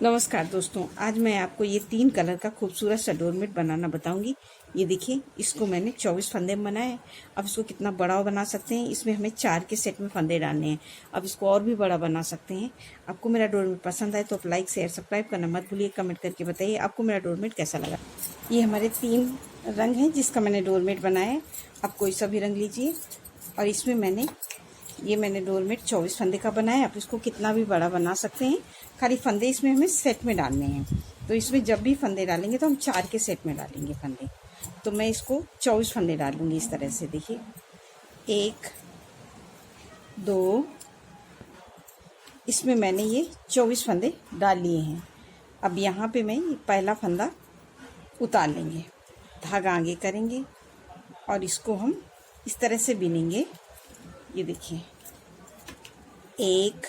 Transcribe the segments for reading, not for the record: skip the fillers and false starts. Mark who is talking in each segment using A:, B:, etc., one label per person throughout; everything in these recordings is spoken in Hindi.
A: नमस्कार दोस्तों, आज मैं आपको ये 3 कलर का खूबसूरत सा डोरमेट बनाना बताऊंगी। ये देखिए, इसको मैंने 24 फंदे में बनाया है। अब इसको कितना बड़ा बना सकते हैं, इसमें हमें 4 के सेट में फंदे डालने हैं। अब इसको और भी बड़ा बना सकते हैं। आपको मेरा डोरमेट पसंद आए तो आप लाइक शेयर सब्सक्राइब करना मत भूलिए। कमेंट करके बताइए आपको मेरा डोरमेट कैसा लगा। ये हमारे 3 रंग हैं जिसका मैंने डोरमेट बनाया है। आप कोई सा भी रंग लीजिए। और इसमें मैंने डोरमेट 24 फंदे का बनाया है। आप इसको कितना भी बड़ा बना सकते हैं। खाली फंदे इसमें हमें सेट में डालने हैं। तो इसमें जब भी फंदे डालेंगे तो हम 4 के सेट में डालेंगे फंदे। तो मैं इसको 24 फंदे डालूंगी इस तरह से। देखिए, 1 2, इसमें मैंने ये 24 फंदे डाल लिए हैं। अब यहाँ पे मैं पहला फंदा उतार लेंगे, धागा आगे करेंगे और इसको हम इस तरह से बिनेंगे। ये देखिए, एक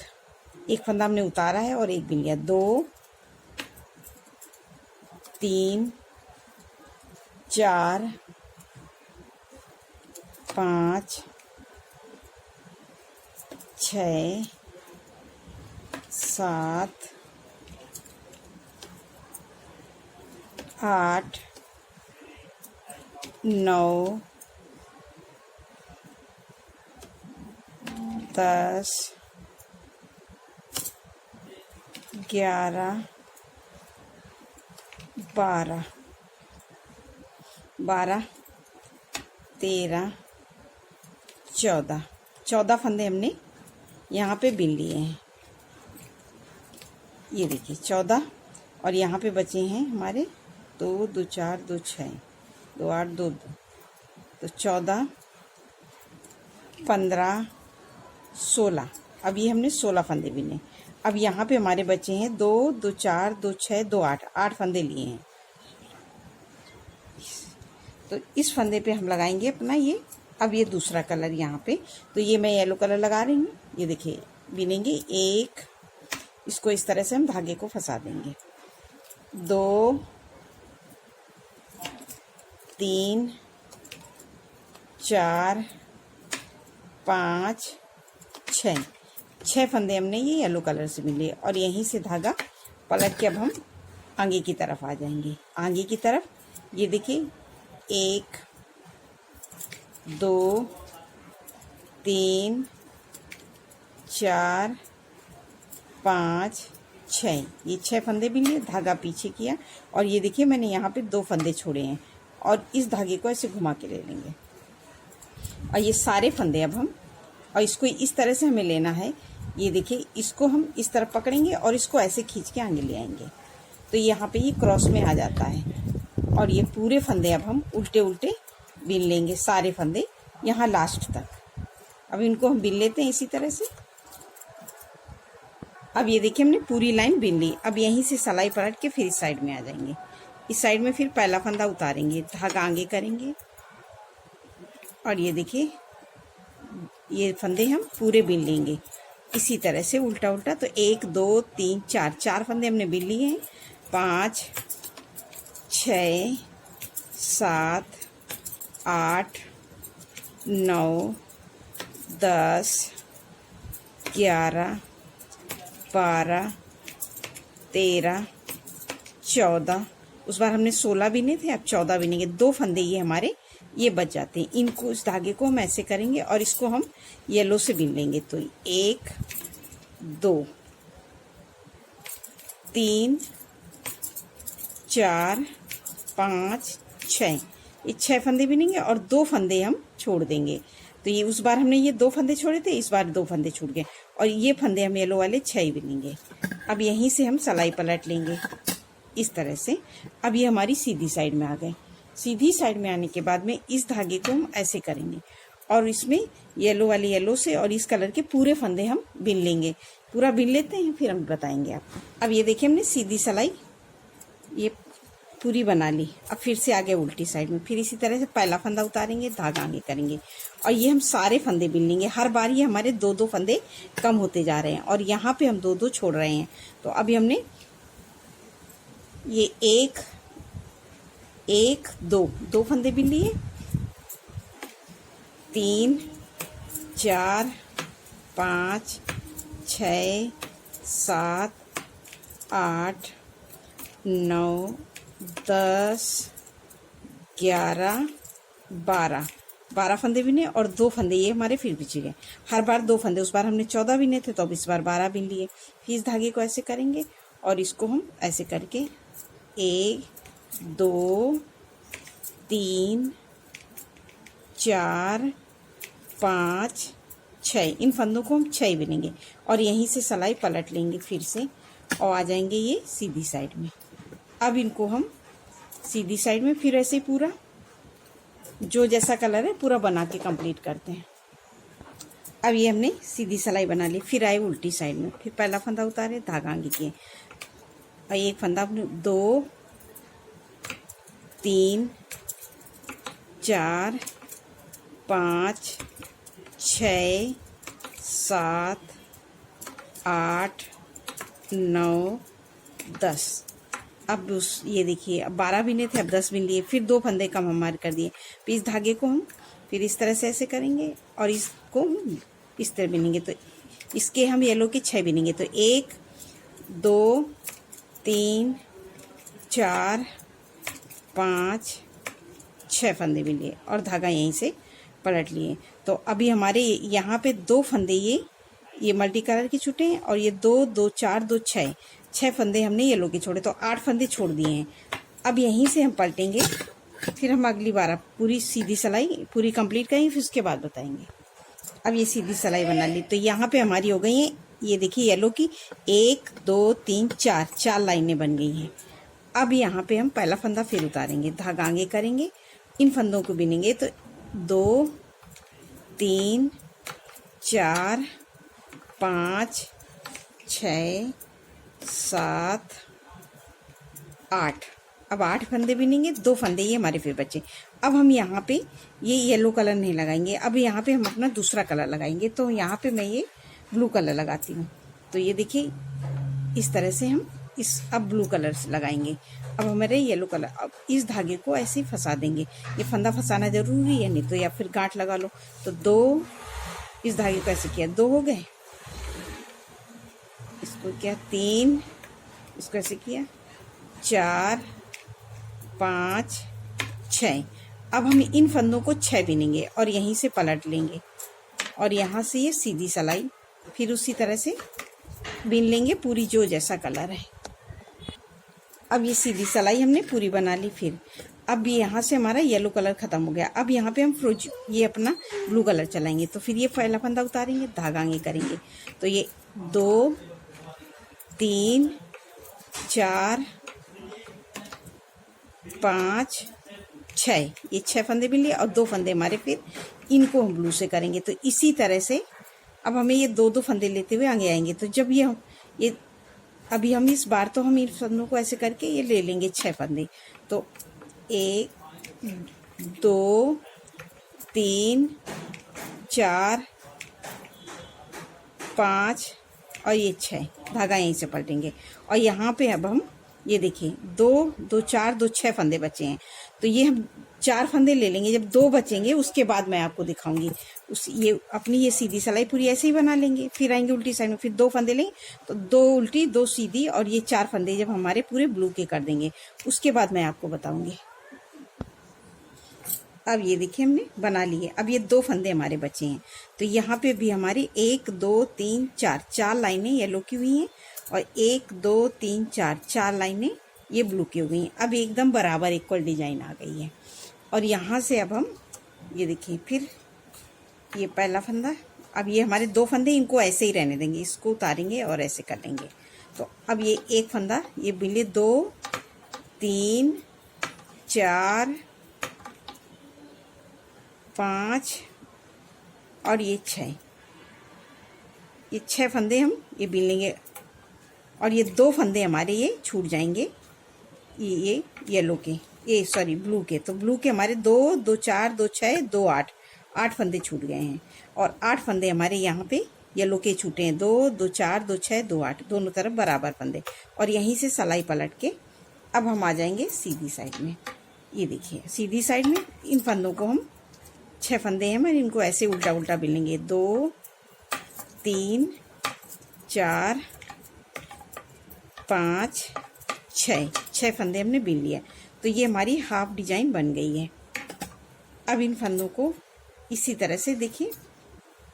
A: फंदा हमने उतारा है और एक बिन लिया। 2 3 4 5 6 7 8 9 10 11 12 13 14 फंदे हमने यहाँ पे बिन लिए हैं। ये देखिए 14, और यहाँ पे बचे हैं हमारे 2 2 4 2 6 2 8 2 2, तो 14 15 16। अब ये हमने 16 फंदे बिने। अब यहाँ पे हमारे बचे हैं 2 2 4 2 6 2 8 फंदे लिए हैं। तो इस फंदे पे हम लगाएंगे अपना ये। अब ये दूसरा कलर यहाँ पे, तो ये मैं येलो कलर लगा रही हूँ। ये देखिए, बिनेंगे 1, इसको इस तरह से हम धागे को फंसा देंगे। 2 3 4 5 6 फंदे हमने ये येलो कलर से मिले। और यहीं से धागा पलट के अब हम आगे की तरफ आ जाएंगे। आगे की तरफ ये देखिए, 1 2 3 4 5 6, ये 6 फंदे भी लिए, धागा पीछे किया। और ये देखिए, मैंने यहाँ पे 2 फंदे छोड़े हैं और इस धागे को ऐसे घुमा के ले लेंगे। और ये सारे फंदे अब हम, और इसको इस तरह से हमें लेना है। ये देखिए, इसको हम इस तरफ पकड़ेंगे और इसको ऐसे खींच के आगे ले आएंगे। तो यहाँ पे ये क्रॉस में आ जाता है। और ये पूरे फंदे अब हम उल्टे उल्टे बिन लेंगे, सारे फंदे यहाँ लास्ट तक। अब इनको हम बिन लेते हैं इसी तरह से। अब ये देखिए, हमने पूरी लाइन बिन ली। अब यहीं से सिलाई पलट के फिर इस साइड में आ जाएंगे। इस साइड में फिर पहला फंदा उतारेंगे, धागा आगे करेंगे और ये देखिए, ये फंदे हम पूरे बिन लेंगे इसी तरह से उल्टा उल्टा। तो 1 2 3 4 फंदे हमने बिन लिए हैं। 5 6 7 8 9 10 11 12 13 14। उस बार हमने 16 बिने थे, अब 14 बिनेंगे। 2 फंदे ये हमारे ये बच जाते हैं। इनको, इस धागे को हम ऐसे करेंगे और इसको हम येलो से बिन लेंगे। तो 1 2 3 4 5 6, ये 6 फंदे बिनेंगे और 2 फंदे हम छोड़ देंगे। तो ये उस बार हमने ये 2 फंदे छोड़े थे, इस बार 2 फंदे छूट गए और ये फंदे हम येलो वाले 6 ही बिनेंगे। अब यहीं से हम सिलाई पलट लेंगे इस तरह से। अब ये हमारी सीधी साइड में आ गए। सीधी साइड में आने के बाद में इस धागे को हम ऐसे करेंगे और इसमें येलो वाले येलो से और इस कलर के पूरे फंदे हम बिन लेंगे। पूरा बिन लेते हैं, फिर हम बताएंगे आपको। अब ये देखिए, हमने सीधी सिलाई ये पूरी बना ली। अब फिर से आगे उल्टी साइड में, फिर इसी तरह से पहला फंदा उतारेंगे, धागा आगे करेंगे और ये हम सारे फंदे बिन लेंगे। हर बार ये हमारे 2 फंदे कम होते जा रहे हैं और यहाँ पे हम 2 छोड़ रहे हैं। तो अभी हमने ये 1 1 2 फंदे बिन लिए, 3 4 5 6 7 8, 9, 10, 11, 12, 12 फंदे बिने और 2 फंदे ये हमारे फिर बिछे गए। हर बार 2 फंदे, उस बार हमने 14 बिने थे तो अब इस बार 12 बिन लिए। फिर इस धागे को ऐसे करेंगे और इसको हम ऐसे करके 1, 2, 3, 4, 5, 6, इन फंदों को हम 6 बिनेंगे और यहीं से सिलाई पलट लेंगे फिर से और आ जाएंगे ये सीधी साइड में। अब इनको हम सीधी साइड में फिर ऐसे पूरा जो जैसा कलर है पूरा बना के कंप्लीट करते हैं। अब ये हमने सीधी सिलाई बना ली। फिर आए उल्टी साइड में, फिर पहला फंदा उतारे, धागा आगे किए और एक फंदा अपने 2, 3, 4, 5, 6, 7, 8, 9, 10। अब ये देखिए, अब 12 बिने थे, अब 10 बिन लिए। फिर 2 फंदे कम हमारे कर दिए। फिर इस धागे को हम फिर इस तरह से ऐसे करेंगे और इसको इस तरह बिनेंगे। तो इसके हम येलो के 6 बिनेंगे। तो 1, 2, 3, 4, 5, 6 फंदे बिन लिए और धागा यहीं से पलट लिए। तो अभी हमारे यहाँ पे 2 फंदे ये मल्टी कलर के छूटे हैं और ये 2, 2, 4, 2, 6 फंदे हमने येलो के छोड़े, तो 8 फंदे छोड़ दिए हैं। अब यहीं से हम पलटेंगे, फिर हम अगली बार पूरी सीधी सिलाई पूरी कंप्लीट करेंगे, फिर उसके बाद बताएंगे। अब ये सीधी सिलाई बना ली। तो यहाँ पे हमारी हो गई है, ये देखिए येलो की 1, 2, 3, 4 लाइनें बन गई हैं। अब यहाँ पे हम पहला फंदा फिर उतारेंगे, धागा आगे करेंगे, इन फंदों को बिनेंगे। तो 2, 3, 4, 5, 6, 7, 8। अब 8 फंदे बिनेंगे, 2 फंदे ये हमारे फिर बचे। अब हम यहाँ पे ये येलो कलर नहीं लगाएंगे, अब यहाँ पे हम अपना दूसरा कलर लगाएंगे। तो यहाँ पे मैं ये ब्लू कलर लगाती हूँ। तो ये देखिए इस तरह से हम अब ब्लू कलर से लगाएंगे। अब हमारे येलो कलर, अब इस धागे को ऐसे फंसा देंगे। ये फंदा फंसाना जरूरी है, नहीं तो या फिर गांठ लगा लो। तो 2, इस धागे को ऐसे किया, 2 हो गए। इसको किया 3, इसको ऐसे किया 4, 5, 6। अब हम इन फंदों को 6 बिनेंगे और यहीं से पलट लेंगे और यहाँ से ये सीधी सिलाई फिर उसी तरह से बिन लेंगे पूरी जो जैसा कलर है। अब ये सीधी सिलाई हमने पूरी बना ली। फिर अब यहाँ से हमारा येलो कलर खत्म हो गया। अब यहाँ पे हम ये अपना ब्लू कलर चलाएंगे। तो फिर ये पहला फंदा उतारेंगे, धागा आगे करेंगे। तो ये 2, 3, 4, 5, 6, ये 6 फंदे बिन लिए और 2 फंदे हमारे फिर इनको हम ब्लू से करेंगे। तो इसी तरह से अब हमें ये 2-2 फंदे लेते हुए आगे आएंगे। तो जब ये अभी हम इस बार तो हम इन फंदों को ऐसे करके ये ले लेंगे 6 फंदे। तो 1, 2, 3, 4, 5 और ये 6, धागा यहीं से पलटेंगे। और यहाँ पे अब हम ये देखिए 2, 2, 4, 2, 6 फंदे बचे हैं। तो ये हम 4 फंदे ले लेंगे। जब 2 बचेंगे उसके बाद मैं आपको दिखाऊंगी। ये अपनी ये सीधी सिलाई पूरी ऐसे ही बना लेंगे। फिर आएंगे उल्टी साइड में, फिर 2 फंदे लेंगे। तो 2 उल्टी 2 सीधी और ये 4 फंदे जब हमारे पूरे ब्लू के कर देंगे उसके बाद मैं आपको बताऊंगी। अब ये देखिए हमने बना लिए। अब ये 2 फंदे हमारे बचे हैं। तो यहाँ पे भी हमारी 1, 2, 3, 4 लाइनें येलो की हुई हैं और 1, 2, 3, 4 लाइनें ये ब्लू की हो गई हैं। अब एकदम बराबर इक्वल डिजाइन आ गई है। और यहाँ से अब हम ये देखिए फिर ये पहला फंदा, अब ये हमारे 2 फंदे, इनको ऐसे ही रहने देंगे, इसको उतारेंगे और ऐसे कर लेंगे। तो अब ये एक फंदा ये बिले 2, 3, 4, 5 और ये 6, ये 6 फंदे हम ये बिन लेंगे और ये 2 फंदे हमारे ये छूट जाएंगे, ये येलो के, ये सॉरी ब्लू के। तो ब्लू के हमारे 2, 2, 4, 2, 6, 2, 8 फंदे छूट गए हैं। और 8 फंदे हमारे यहाँ पे येलो के छूटे हैं, 2, 2, 4, 2, 6, 2, 8, दोनों तरफ बराबर फंदे। और यहीं से सिलाई पलट के अब हम आ जाएंगे सीधी साइड में। ये देखिए सीधी साइड में इन फंदों को हम 6 फंदे हैं, मैं इनको ऐसे उल्टा उल्टा बिलेंगे। 2, 3, 4, 5 6 फंदे हमने बिन लिया। तो ये हमारी हाफ डिजाइन बन गई है। अब इन फंदों को इसी तरह से देखिए,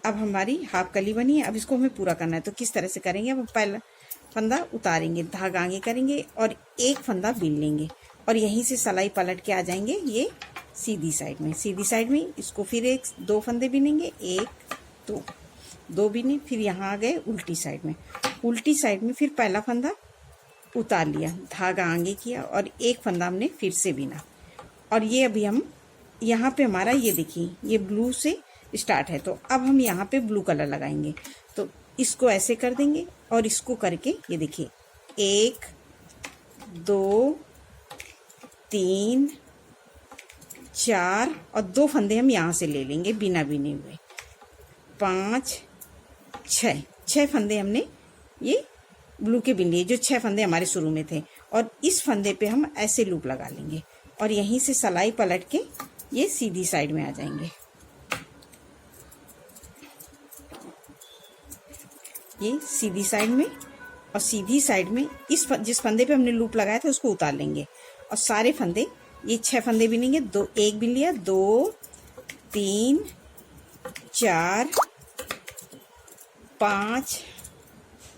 A: अब हमारी हाफ कली बनी है। अब इसको हमें पूरा करना है, तो किस तरह से करेंगे? अब पहला फंदा उतारेंगे, धागा आगे करेंगे और एक फंदा बिन लेंगे और यहीं से सिलाई पलट के आ जाएंगे ये सीधी साइड में। सीधी साइड में इसको फिर एक 2 फंदे बिनेंगे, 1 2 बिने, फिर यहाँ आ गए उल्टी साइड में। उल्टी साइड में फिर पहला फंदा उतार लिया, धागा आगे किया और एक फंदा हमने फिर से बिना। और ये अभी हम यहाँ पे हमारा ये देखिए ये ब्लू से स्टार्ट है, तो अब हम यहाँ पे ब्लू कलर लगाएंगे। तो इसको ऐसे कर देंगे और इसको करके ये देखिए 1 2 3 4 और 2 फंदे हम यहाँ से ले लेंगे बिना बिने हुए। 5 6 फंदे हमने ये ब्लू के बिन लिए, जो 6 फंदे हमारे शुरू में थे। और इस फंदे पे हम ऐसे लूप लगा लेंगे और यहीं से सिलाई पलट के ये सीधी साइड में आ जाएंगे। ये सीधी साइड में और सीधी साइड में जिस फंदे पे हमने लूप लगाया था उसको उतार लेंगे और सारे फंदे ये 6 फंदे बिनेंगे। 2 1 बिन लिया, 2 3 4 5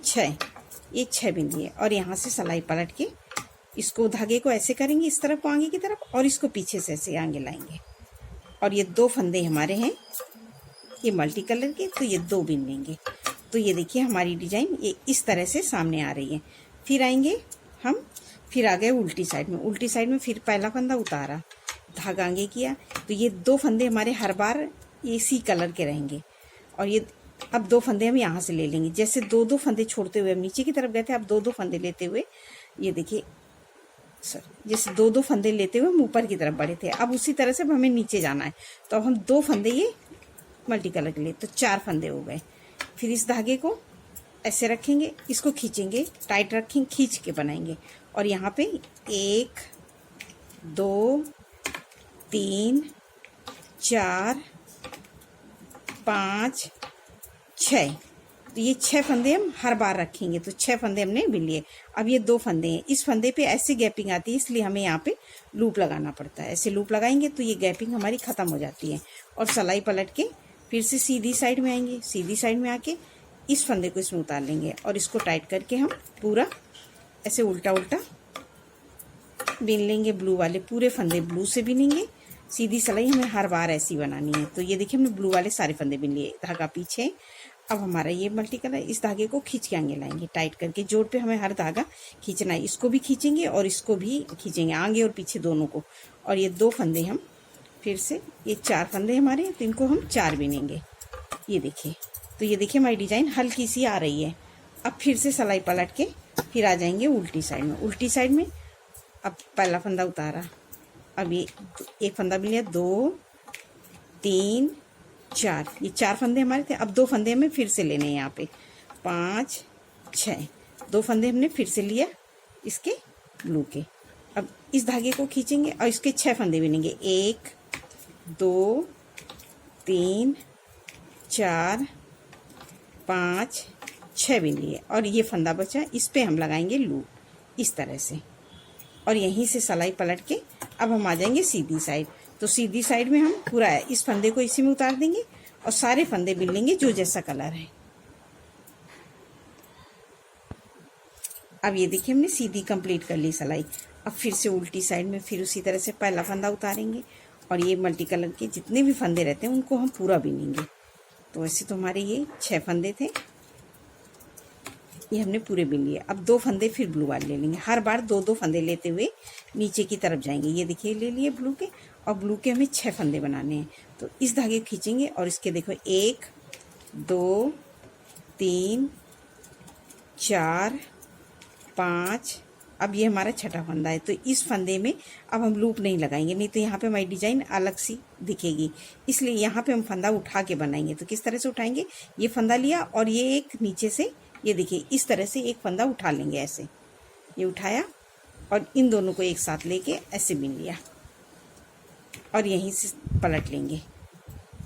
A: 6 ये 6 बिन लिए और यहाँ से सिलाई पलट के इसको धागे को ऐसे करेंगे इस तरफ को आगे की तरफ और इसको पीछे से ऐसे आगे लाएंगे। और ये 2 फंदे हमारे हैं ये मल्टी कलर के, तो ये 2 बिन लेंगे। तो ये देखिए हमारी डिजाइन ये इस तरह से सामने आ रही है। फिर आएंगे हम, फिर आ गए उल्टी साइड में। उल्टी साइड में फिर पहला फंदा उतारा, धागा आगे किया, तो ये 2 फंदे हमारे हर बार इसी कलर के रहेंगे। और ये अब 2 फंदे हम यहाँ से ले लेंगे। जैसे 2 फंदे छोड़ते हुए हम नीचे की तरफ गए थे, अब 2 फंदे लेते हुए ये देखिए जैसे 2 फंदे लेते हुए हम ऊपर की तरफ बढ़े थे, अब उसी तरह से हमें नीचे जाना है। तो अब हम 2 फंदे ये मल्टी कलर के लिए, तो 4 फंदे हो गए। फिर इस धागे को ऐसे रखेंगे, इसको खींचेंगे, टाइट रखेंगे, खींच के बनाएंगे। और यहाँ पे 1 2 3 4 5 6, तो ये 6 फंदे हम हर बार रखेंगे। तो 6 फंदे हमने बिन लिए। अब ये 2 फंदे हैं, इस फंदे पे ऐसे गैपिंग आती है, इसलिए हमें यहाँ पे लूप लगाना पड़ता है। ऐसे लूप लगाएंगे तो ये गैपिंग हमारी ख़त्म हो जाती है। और सिलाई पलट के फिर से सीधी साइड में आएंगे, सीधी साइड में आके इस फंदे को इसमें उतार लेंगे और इसको टाइट करके हम पूरा ऐसे उल्टा उल्टा बिन लेंगे। ब्लू वाले पूरे फंदे ब्लू से बिनेंगे। सीधी सिलाई हमें हर बार ऐसी बनानी है। तो ये देखिए हमने ब्लू वाले सारे फंदे बिन लिए, धागा पीछे। अब हमारा ये मल्टी कलर, इस धागे को खींच के आगे लाएंगे, टाइट करके। जोड़ पे हमें हर धागा खींचना है, इसको भी खींचेंगे और इसको भी खींचेंगे, आगे और पीछे दोनों को। और ये 2 फंदे हम फिर से, ये 4 फंदे हमारे, तो इनको हम 4 बिनेंगे। ये देखिए, तो ये देखिए हमारी डिजाइन हल्की सी आ रही है। अब फिर से सिलाई पलट के फिर आ जाएंगे उल्टी साइड में। उल्टी साइड में अब पहला फंदा उतारा, अब ये एक फंदा भी लिया, 2 3 4, ये 4 फंदे हमारे थे। अब 2 फंदे हमें फिर से लेने हैं यहाँ पे, 5 6, 2 फंदे हमने फिर से लिया इसके ब्लू के। अब इस धागे को खींचेंगे और इसके 6 फंदे बिनेंगे, 1 2 3 4 5 6 बिन लिए। और ये फंदा बचा, इस पे हम लगाएंगे लूप इस तरह से और यहीं से सिलाई पलट के अब हम आ जाएंगे सीधी साइड। तो सीधी साइड में हम पूरा इस फंदे को इसी में उतार देंगे और सारे फंदे बिन लेंगे जो जैसा कलर है। अब ये देखिए हमने सीधी कंप्लीट कर ली सिलाई। अब फिर से उल्टी साइड में फिर उसी तरह से पहला फंदा उतारेंगे और ये मल्टी कलर के जितने भी फंदे रहते हैं उनको हम पूरा बिनेंगे। तो वैसे तो हमारे ये 6 फंदे थे, ये हमने पूरे बिन लिए। अब 2 फंदे फिर ब्लू वाले ले लेंगे, हर बार 2 फंदे लेते हुए नीचे की तरफ जाएंगे। ये देखिए ले लिए ब्लू के, और ब्लू के हमें 6 फंदे बनाने हैं। तो इस धागे को खींचेंगे और इसके देखो 1 2 3 4 5, अब ये हमारा छठा फंदा है। तो इस फंदे में अब हम लूप नहीं लगाएंगे, नहीं तो यहाँ पे हमारी डिजाइन अलग सी दिखेगी। इसलिए यहाँ पे हम फंदा उठा के बनाएंगे। तो किस तरह से उठाएंगे, ये फंदा लिया और ये एक नीचे से, ये देखिए इस तरह से एक फंदा उठा लेंगे, ऐसे ये उठाया और इन दोनों को एक साथ लेके ऐसे बिन लिया और यहीं से पलट लेंगे।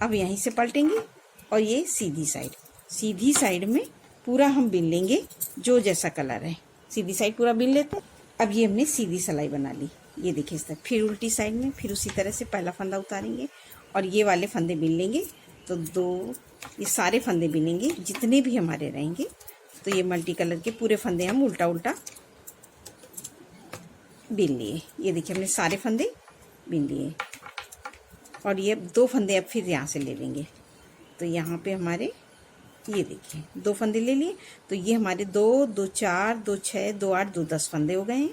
A: अब यहीं से पलटेंगे और ये सीधी साइड में पूरा हम बिन लेंगे जो जैसा कलर है। सीधी साइड पूरा बिन लेते हैं। अब ये हमने सीधी सिलाई बना ली, ये देखिए इस तरह। फिर उल्टी साइड में फिर उसी तरह से पहला फंदा उतारेंगे और ये वाले फंदे बिन लेंगे। तो 2 ये सारे फंदे बिनेंगे जितने भी हमारे रहेंगे। तो ये मल्टी कलर के पूरे फंदे हम उल्टा उल्टा बिन लिए। ये देखिए हमने सारे फंदे बिन लिए और ये 2 फंदे अब फिर यहाँ से ले लेंगे। तो यहाँ पे हमारे ये देखिए 2 फंदे ले लिए। तो ये हमारे 2 2 4 2 6 2 8 2 10 फंदे हो गए हैं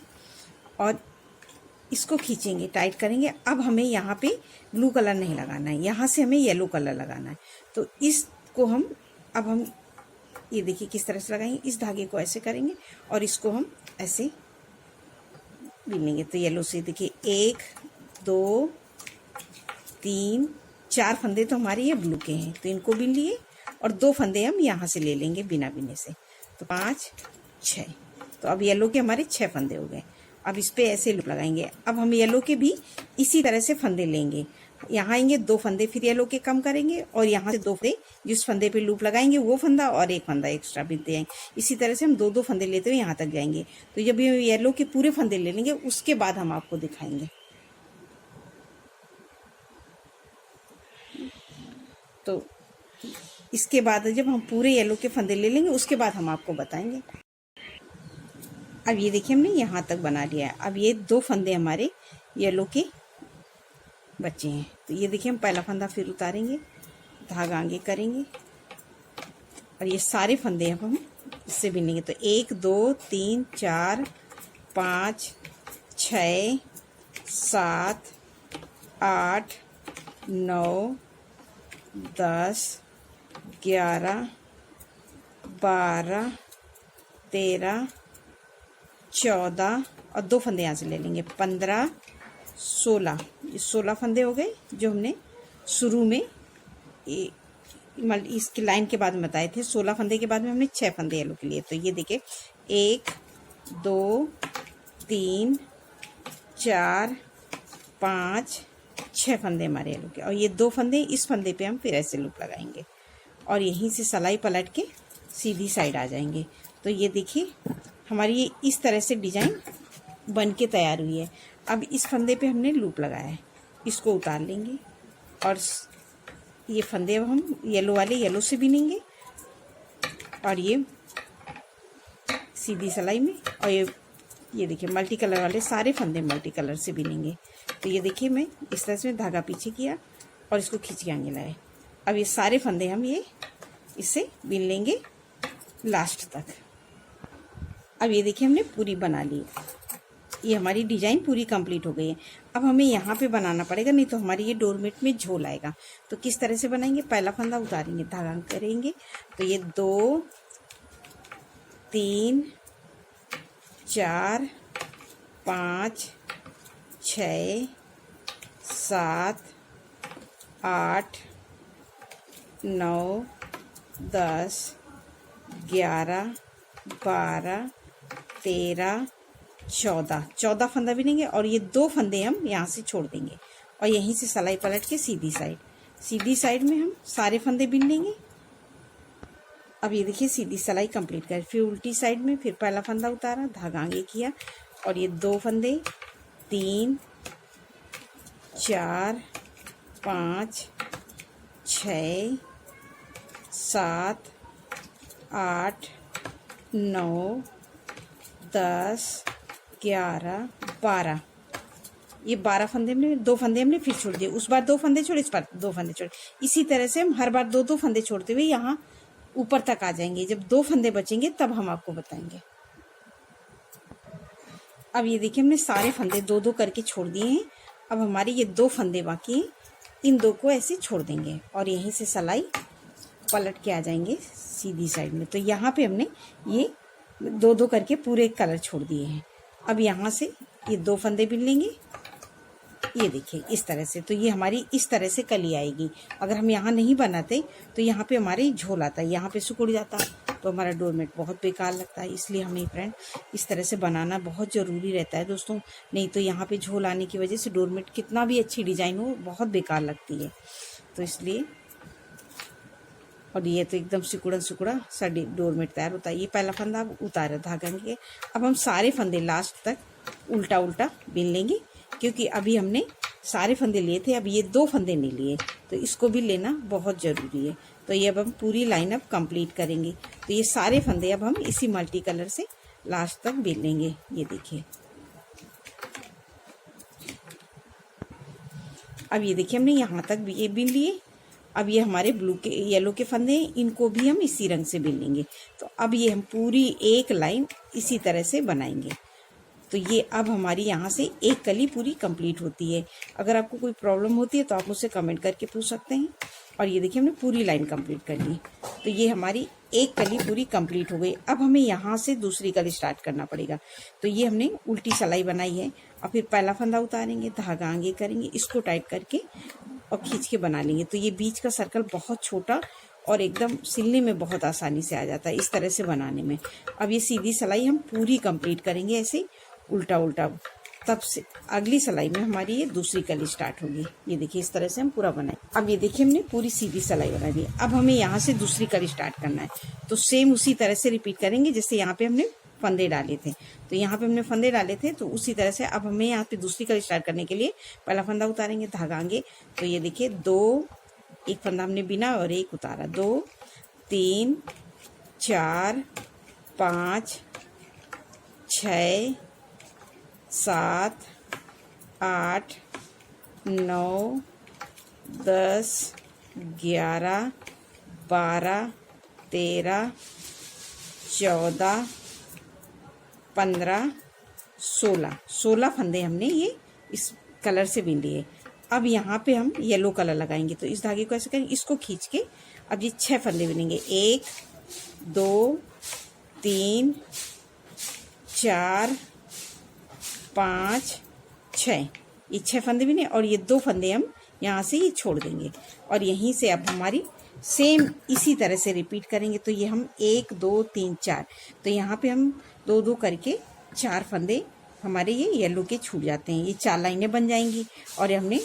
A: और इसको खींचेंगे, टाइट करेंगे। अब हमें यहाँ पे ब्लू कलर नहीं लगाना है, यहाँ से हमें येलो कलर लगाना है। तो इसको हम ये देखिए किस तरह से लगाएंगे। इस धागे को ऐसे करेंगे और इसको हम ऐसे बिनेंगे। तो येलो से देखिए 1 2 3 4 फंदे तो हमारे ये ब्लू के हैं, तो इनको बिन लिए और 2 फंदे हम यहाँ से ले लेंगे बिना बिने से। तो 5 6, तो अब येलो के हमारे 6 फंदे हो गए। अब इस पे ऐसे लूप लगाएंगे। अब हम येलो के भी इसी तरह से फंदे लेंगे। यहाँ आएंगे 2 फंदे फिर येलो के कम करेंगे और यहाँ से 2 फंदे जिस फंदे पे लूप लगाएंगे वो फंदा और 1 फंदा एक्स्ट्रा बिनते जाएंगे। इसी तरह से हम 2 फंदे लेते हुए यहाँ तक जाएंगे। तो जब ये येलो के पूरे फंदे ले लेंगे उसके बाद हम आपको दिखाएंगे। तो इसके बाद जब हम पूरे येलो के फंदे ले लेंगे उसके बाद हम आपको बताएंगे। अब ये देखिए हमने यहाँ तक बना लिया है। अब ये 2 फंदे हमारे येलो के बचे हैं। तो ये देखिए हम पहला फंदा फिर उतारेंगे, धागा आगे करेंगे और ये सारे फंदे अब हम इससे बिनेंगे। तो 1 2 3 4 5 6 7 8 9 10 11 12 13 14 और 2 फंदे यहाँ से ले लेंगे 15 16। ये 16 फंदे हो गए जो हमने शुरू में इसकी लाइन के बाद में बताए थे। 16 फंदे के बाद में हमने 6 फंदे येलो के लिए। तो ये देखिए 1 2 3 4 5 6 फंदे हमारे येलो के और ये 2 फंदे इस फंदे पे हम फिर ऐसे लूप लगाएंगे और यहीं से सिलाई पलट के सीधी साइड आ जाएंगे। तो ये देखिए हमारी ये इस तरह से डिजाइन बन के तैयार हुई है। अब इस फंदे पे हमने लूप लगाया है, इसको उतार लेंगे और ये फंदे अब हम येलो वाले येलो से बिनेंगे और ये सीधी सिलाई में। और ये देखिए मल्टी कलर वाले सारे फंदे मल्टी कलर से बिनेंगे। तो ये देखिए मैं इस तरह से धागा पीछे किया और इसको खींच के आगे लाए। अब ये सारे फंदे हम ये इससे बिन लेंगे लास्ट तक। अब ये देखिए हमने पूरी बना ली, ये हमारी डिजाइन पूरी कंप्लीट हो गई है। अब हमें यहाँ पे बनाना पड़ेगा, नहीं तो हमारी ये डोरमेट में झोल आएगा। तो किस तरह से बनाएंगे, पहला फंदा उतारेंगे, धागा करेंगे। तो ये 2 3 4 5 6 7 8 9 10 11 12 13 14 फंदा बिनेंगे और ये 2 फंदे हम यहाँ से छोड़ देंगे और यहीं से सिलाई पलट के सीधी साइड में हम सारे फंदे बिन लेंगे। अब ये देखिए सीधी सिलाई कंप्लीट कर, फिर उल्टी साइड में फिर पहला फंदा उतारा, धागा आगे किया और ये 2 फंदे 3 4 5 6 7 8 9 10 11 12 ये 12 फंदे हमने 2 फंदे हमने फिर छोड़ दिए। उस बार 2 फंदे छोड़े, इस बार 2 फंदे छोड़े। इसी तरह से हम हर बार 2 फंदे छोड़ते हुए यहाँ ऊपर तक आ जाएंगे। जब 2 फंदे बचेंगे तब हम आपको बताएंगे। अब ये देखिए हमने सारे फंदे 2 करके छोड़ दिए हैं। अब हमारे ये 2 फंदे बाकी हैं, इन 2 को ऐसे छोड़ देंगे और यहीं से सिलाई पलट के आ जाएंगे सीधी साइड में। तो यहाँ पे हमने ये 2 करके पूरे कलर छोड़ दिए हैं। अब यहाँ से ये 2 फंदे बिन लेंगे, ये देखिए इस तरह से। तो ये हमारी इस तरह से कली आएगी। अगर हम यहाँ नहीं बनाते तो यहाँ पे हमारे झोल आता है, यहाँ पे सिकुड़ जाता तो हमारा डोरमेट बहुत बेकार लगता है। इसलिए हमें फ्रेंड इस तरह से बनाना बहुत ज़रूरी रहता है दोस्तों, नहीं तो यहाँ पे झोल आने की वजह से डोरमेट कितना भी अच्छी डिज़ाइन हो बहुत बेकार लगती है। तो इसलिए और ये तो एकदम सिकुड़ा सिकुड़ा सा डोरमेट तैयार होता है। ये पहला फंदा अब उतारे धागा के। अब हम सारे फंदे लास्ट तक उल्टा उल्टा बिन लेंगे, क्योंकि अभी हमने सारे फंदे लिए थे, अब ये 2 फंदे नहीं लिए, तो इसको भी लेना बहुत ज़रूरी है। तो ये अब हम पूरी लाइन अब कंप्लीट करेंगे। तो ये सारे फंदे अब हम इसी मल्टी कलर से लास्ट तक बिन लेंगे। ये देखिए, अब ये देखिए हमने यहाँ तक भी ये बिन लिए। अब ये हमारे येलो के फंदे हैं, इनको भी हम इसी रंग से बिन लेंगे। तो अब ये हम पूरी एक लाइन इसी तरह से बनाएंगे। तो ये अब हमारी यहाँ से एक कली पूरी कंप्लीट होती है। अगर आपको कोई प्रॉब्लम होती है तो आप मुझसे कमेंट करके पूछ सकते हैं। और ये देखिए हमने पूरी लाइन कंप्लीट कर ली। तो ये हमारी एक कली पूरी कंप्लीट हो गई। अब हमें यहाँ से दूसरी कली स्टार्ट करना पड़ेगा। तो ये हमने उल्टी सिलाई बनाई है, और फिर पहला फंदा उतारेंगे, धागा आगे करेंगे, इसको टाइट करके और खींच के बना लेंगे। तो ये बीच का सर्कल बहुत छोटा और एकदम सिलने में बहुत आसानी से आ जाता है इस तरह से बनाने में। अब ये सीधी सिलाई हम पूरी कंप्लीट करेंगे ऐसे उल्टा उल्टा, तब से अगली सिलाई में हमारी ये दूसरी कली स्टार्ट होगी। ये देखिए इस तरह से हम पूरा बनाए। अब ये देखिए हमने पूरी सीधी सिलाई बना दी। अब हमें यहाँ से दूसरी कली स्टार्ट करना है। तो सेम उसी तरह से रिपीट करेंगे जैसे यहाँ पे हमने फंदे डाले थे। तो यहाँ पे हमने फंदे डाले थे, तो उसी तरह से अब हमें यहाँ पे दूसरी कली स्टार्ट करने के लिए पहला फंदा उतारेंगे, धागा आगे। तो ये देखिए 2, एक फंदा हमने बिना और एक उतारा, 2 3 4 5 6 7 8 9 10 11 12 13 14 15 16 फंदे हमने ये इस कलर से बिन लिए। अब यहाँ पे हम येलो कलर लगाएंगे। तो इस धागे को ऐसे करेंगे, इसको खींच के अब ये 6 फंदे बिनेंगे, 1 2 3 4 5 6, ये 6 फंदे बिने। और ये 2 फंदे हम यहाँ से ये छोड़ देंगे, और यहीं से अब हमारी सेम इसी तरह से रिपीट करेंगे। तो ये हम 1 2 3 4, तो यहाँ पे हम 2 2 करके 4 फंदे हमारे ये येलो के छूट जाते हैं। ये 4 लाइनें बन जाएंगी, और हमने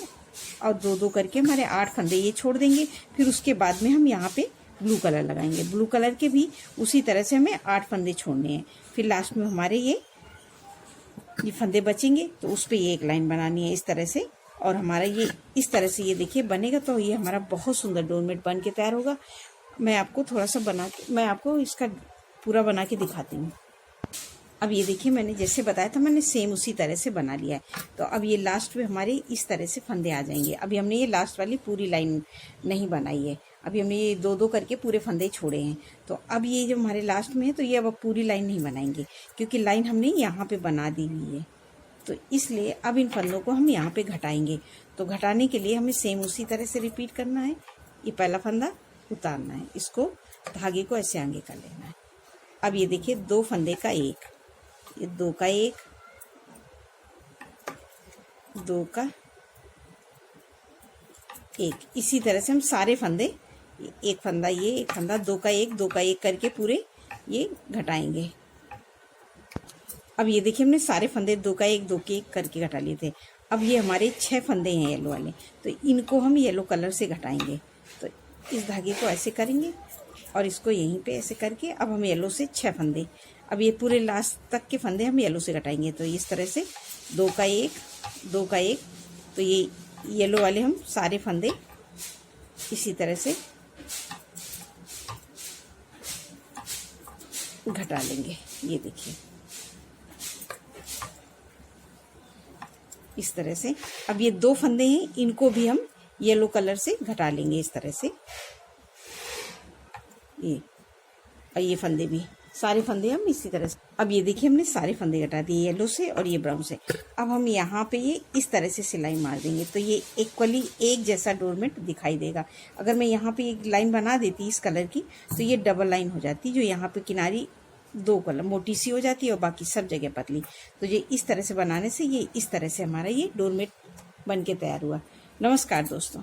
A: और 2 2 करके हमारे 8 फंदे ये छोड़ देंगे। फिर उसके बाद में हम यहाँ पे ब्लू कलर लगाएंगे। ब्लू कलर के भी उसी तरह से हमें 8 फंदे छोड़ने हैं। फिर लास्ट में हमारे ये फंदे बचेंगे, तो उस पर ये एक लाइन बनानी है इस तरह से, और हमारा ये इस तरह से ये देखिए बनेगा। तो ये हमारा बहुत सुंदर डोरमेट बन के तैयार होगा। मैं आपको थोड़ा सा मैं आपको इसका पूरा बना के दिखाती हूँ। अब ये देखिए मैंने जैसे बताया था, मैंने सेम उसी तरह से बना लिया है। तो अब ये लास्ट में हमारे इस तरह से फंदे आ जाएंगे। अभी हमने ये लास्ट वाली पूरी लाइन नहीं बनाई है, अभी हमने ये 2 2 करके पूरे फंदे छोड़े हैं। तो अब ये जो हमारे लास्ट में है, तो ये अब पूरी लाइन नहीं बनाएंगे, क्योंकि लाइन हमने यहाँ पे बना दी हुई है। तो इसलिए अब इन फंदों को हम यहाँ पे घटाएंगे। तो घटाने के लिए हमें सेम उसी तरह से रिपीट करना है। ये पहला फंदा उतारना है, इसको धागे को ऐसे आगे कर लेना है। अब ये देखिए 2 फंदे का 1, ये 2 का 1, 2 का 1, इसी तरह से हम सारे फंदे, एक फंदा ये, एक फंदा, 2 का 1, 2 का 1 करके पूरे ये घटाएंगे। अब ये देखिए हमने सारे फंदे 2 का 1, 2 के 1 करके घटा लिए थे। अब ये हमारे 6 फंदे हैं येलो वाले, तो इनको हम येलो कलर से घटाएंगे। तो इस धागे को ऐसे करेंगे और इसको यहीं पे ऐसे करके अब हम येलो से 6 फंदे, अब ये पूरे लास्ट तक के फंदे हम येलो से घटाएंगे। तो इस तरह से 2 का 1, 2 का 1, तो ये येलो वाले हम सारे फंदे इसी तरह से घटा लेंगे। ये देखिए इस तरह से। अब ये 2 फंदे हैं, इनको भी हम येलो कलर से घटा लेंगे इस तरह से। ये और ये फंदे भी, सारे फंदे हम इसी तरह से। अब ये देखिए हमने सारे फंदे घटा दिए येलो से और ये ब्राउन से। अब हम यहाँ पे ये इस तरह से सिलाई मार देंगे, तो ये इक्वली एक जैसा डोरमेट दिखाई देगा। अगर मैं यहाँ पे एक लाइन बना देती इस कलर की, तो ये डबल लाइन हो जाती, जो यहाँ पे किनारी 2 कलर मोटी सी हो जाती है और बाकी सब जगह पतली। तो ये इस तरह से बनाने से ये इस तरह से हमारा ये डोरमेट बन के तैयार हुआ। नमस्कार दोस्तों।